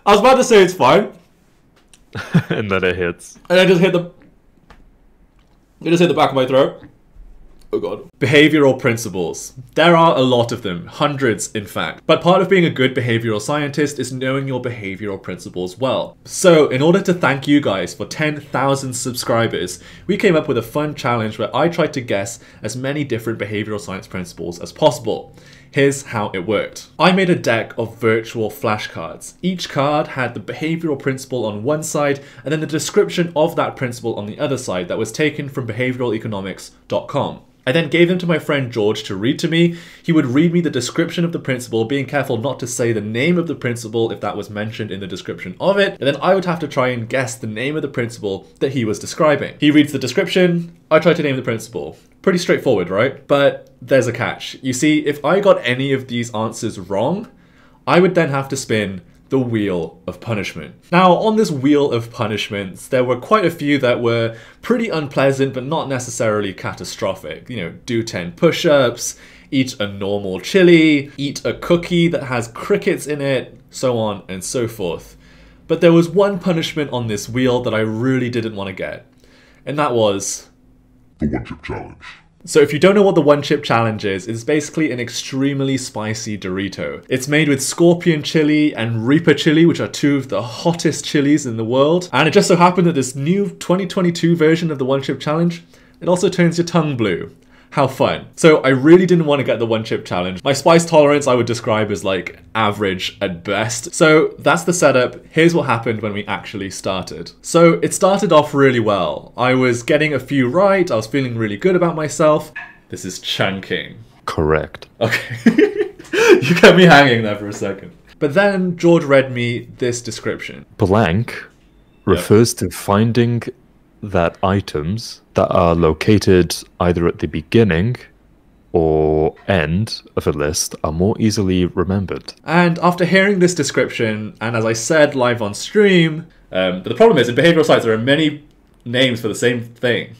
I was about to say it's fine, And then it hits. and I just hit the... It just hit the back of my throat. Oh god. Behavioral principles. There are a lot of them, hundreds in fact. But part of being a good behavioral scientist is knowing your behavioral principles well. So in order to thank you guys for 10,000 subscribers, we came up with a fun challenge where I tried to guess as many different behavioral science principles as possible. Here's how it worked. I made a deck of virtual flashcards. Each card had the behavioral principle on one side and then the description of that principle on the other side that was taken from behavioraleconomics.com. I then gave them to my friend George to read to me. He would read me the description of the principle, being careful not to say the name of the principle if that was mentioned in the description of it, and then I would have to try and guess the name of the principle that he was describing. He reads the description, I try to name the principle. Pretty straightforward, right? But there's a catch. You see, if I got any of these answers wrong, I would then have to spin the Wheel of Punishment. Now, on this Wheel of Punishments, there were quite a few that were pretty unpleasant, but not necessarily catastrophic. You know, do 10 push-ups, eat a normal chili, eat a cookie that has crickets in it, so on and so forth. But there was one punishment on this wheel that I really didn't want to get, and that was The One Chip Challenge. So if you don't know what the One Chip Challenge is, it's basically an extremely spicy Dorito. It's made with scorpion chili and Reaper chili, which are two of the hottest chilies in the world. And it just so happened that this new 2022 version of the One Chip Challenge, it also turns your tongue blue. How fun. So I really didn't want to get the One Chip Challenge. My spice tolerance I would describe as like average at best. So that's the setup. Here's what happened when we actually started. So it started off really well. I was getting a few right. I was feeling really good about myself. This is chunking. Correct. Okay. You kept me hanging there for a second. But then George read me this description. Blank refers to finding that items that are located either at the beginning or end of a list are more easily remembered. And after hearing this description, and as I said live on stream, but the problem is in behavioral science there are many names for the same thing,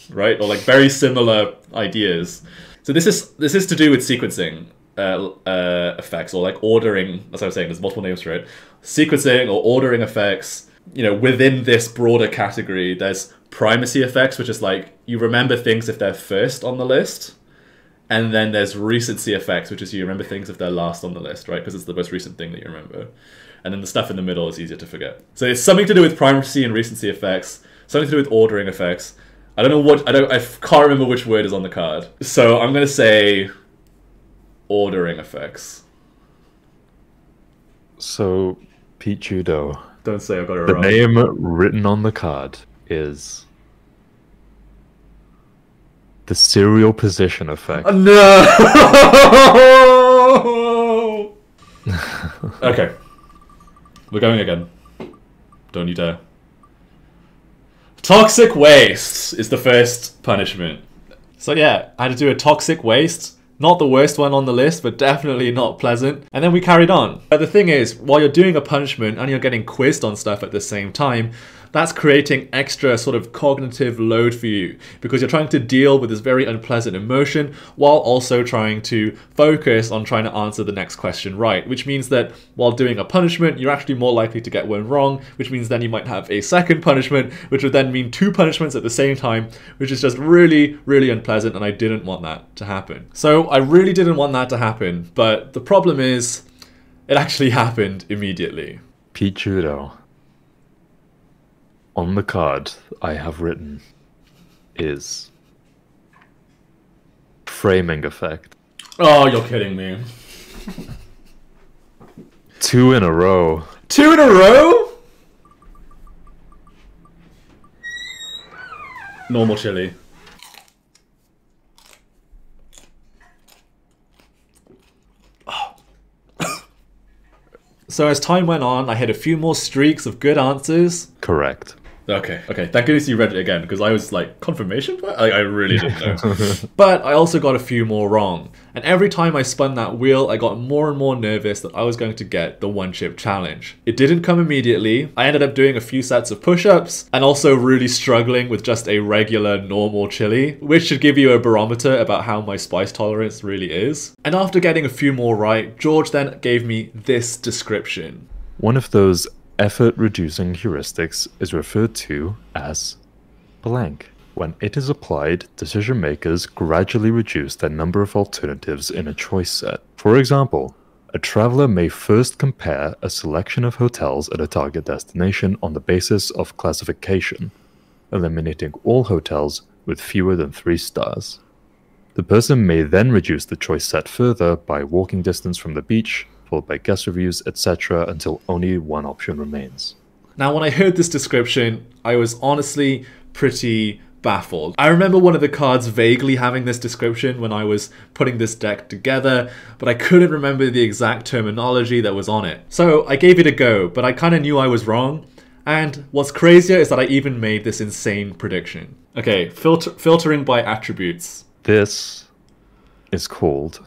right? Or like very similar ideas. So this is to do with sequencing effects, or like ordering. As I was saying, there's multiple names for it. Sequencing or ordering effects. You know, within this broader category, there's primacy effects, which is like you remember things if they're first on the list. And then there's recency effects, which is you remember things if they're last on the list, right? Because it's the most recent thing that you remember. And then the stuff in the middle is easier to forget. So it's something to do with primacy and recency effects, something to do with ordering effects. I can't remember which word is on the card. So I'm going to say ordering effects. So, Pete Judo, Don't say I got it the wrong. name written on the card is the serial position effect. No! Okay. We're going again. Don't you dare. Toxic waste is the first punishment. So yeah, I had to do a toxic waste. Not the worst one on the list, but definitely not pleasant. And then we carried on. But the thing is, while you're doing a punishment and you're getting quizzed on stuff at the same time, that's creating extra sort of cognitive load for you because you're trying to deal with this very unpleasant emotion while also trying to focus on trying to answer the next question right, which means that while doing a punishment, you're actually more likely to get one wrong, which means then you might have a second punishment, which would then mean two punishments at the same time, which is just really, really unpleasant, and I didn't want that to happen. So I really didn't want that to happen, but the problem is it actually happened immediately. Pete Judo. On the card I have written is framing effect. Oh, you're kidding me. 2 in a row. 2 in a row? Normal chili. So as time went on, I hit a few more streaks of good answers. Correct. Okay. Thank goodness you read it again, because I was like, confirmation? I really didn't know. But I also got a few more wrong. And every time I spun that wheel, I got more and more nervous that I was going to get the One Chip Challenge. It didn't come immediately. I ended up doing a few sets of push-ups and also really struggling with just a regular normal chili, which should give you a barometer about how my spice tolerance really is. And after getting a few more right, George then gave me this description. One of those effort-reducing heuristics is referred to as blank. When it is applied, decision makers gradually reduce the number of alternatives in a choice set. For example, a traveler may first compare a selection of hotels at a target destination on the basis of classification, eliminating all hotels with fewer than 3 stars. The person may then reduce the choice set further by walking distance from the beach, followed by guest reviews, etc., until only one option remains. Now, when I heard this description, I was honestly pretty baffled. I remember one of the cards vaguely having this description when I was putting this deck together, but I couldn't remember the exact terminology that was on it. So I gave it a go, but I kind of knew I was wrong. And what's crazier is that I even made this insane prediction. Okay, filtering by attributes. This is called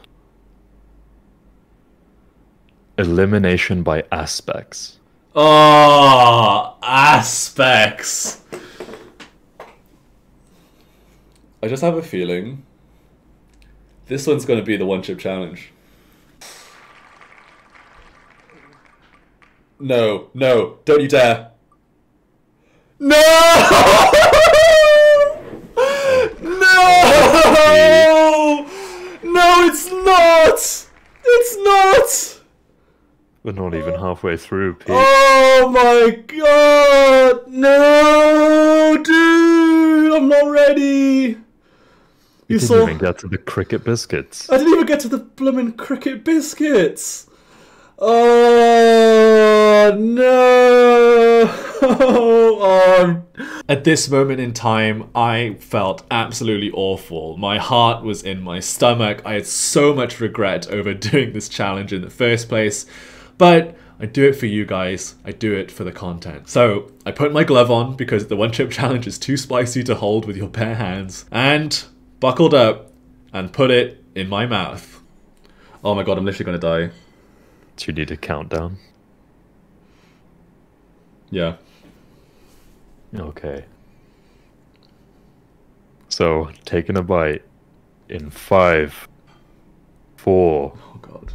elimination by aspects. Oh, aspects. I just have a feeling this one's going to be the one chip challenge. No, no, don't you dare. No! No! No, it's not! It's not! We're not even halfway through, Pete. Oh my god! No, dude! I'm not ready! You didn't even get to the cricket biscuits. I didn't even get to the bloomin' cricket biscuits! Oh no! At this moment in time, I felt absolutely awful. My heart was in my stomach. I had so much regret over doing this challenge in the first place. But I do it for you guys. I do it for the content. So I put my glove on because the one chip challenge is too spicy to hold with your bare hands. And buckled up and put it in my mouth. Oh my god, I'm literally gonna die. Do you need a countdown? Yeah. Okay. So, taking a bite in 5, 4, Oh god.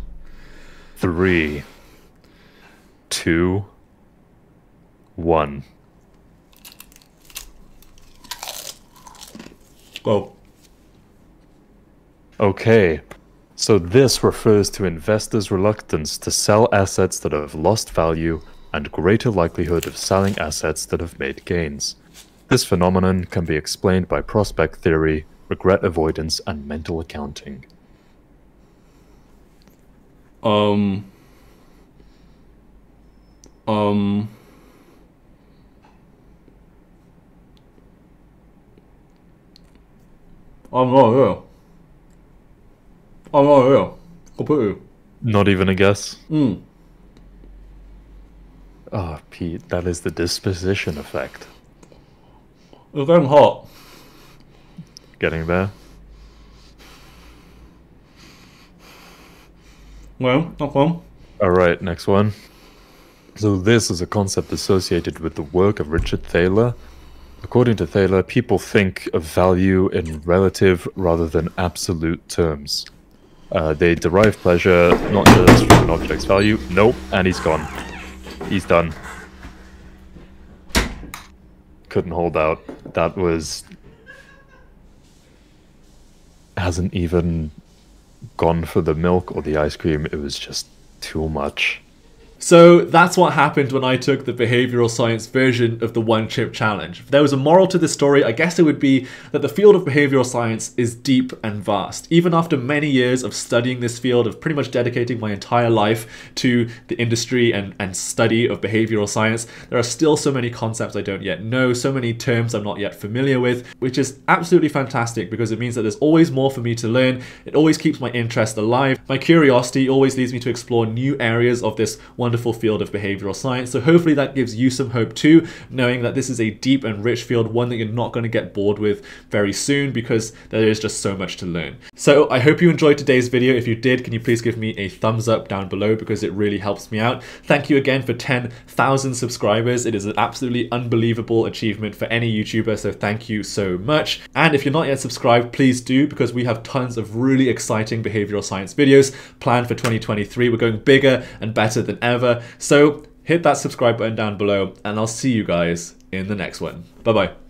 3, 2, 1. Go. Okay. So this refers to investors' reluctance to sell assets that have lost value and greater likelihood of selling assets that have made gains. This phenomenon can be explained by prospect theory, regret avoidance, and mental accounting. I'm not here. I'm not here. Completely. Not even a guess? Mm. Oh, Pete, that is the disposition effect. It's getting hot. Getting there? Well, not fun. Alright, next one. So this is a concept associated with the work of Richard Thaler. According to Thaler, people think of value in relative rather than absolute terms. They derive pleasure not just from an object's value. Nope, and he's gone. He's done. Couldn't hold out. That was... hasn't even gone for the milk or the ice cream. It was just too much. So that's what happened when I took the behavioral science version of the one chip challenge. If there was a moral to this story, I guess it would be that the field of behavioral science is deep and vast. Even after many years of studying this field, of pretty much dedicating my entire life to the industry and study of behavioral science, there are still so many concepts I don't yet know, so many terms I'm not yet familiar with, which is absolutely fantastic because it means that there's always more for me to learn. It always keeps my interest alive. My curiosity always leads me to explore new areas of this wonderful field of behavioral science. So hopefully that gives you some hope too, knowing that this is a deep and rich field, one that you're not going to get bored with very soon because there is just so much to learn. So I hope you enjoyed today's video. If you did, can you please give me a thumbs up down below because it really helps me out. Thank you again for 10,000 subscribers. It is an absolutely unbelievable achievement for any YouTuber, so thank you so much. And if you're not yet subscribed, please do, because we have tons of really exciting behavioral science videos planned for 2023. We're going bigger and better than ever. So hit that subscribe button down below, and I'll see you guys in the next one. Bye bye.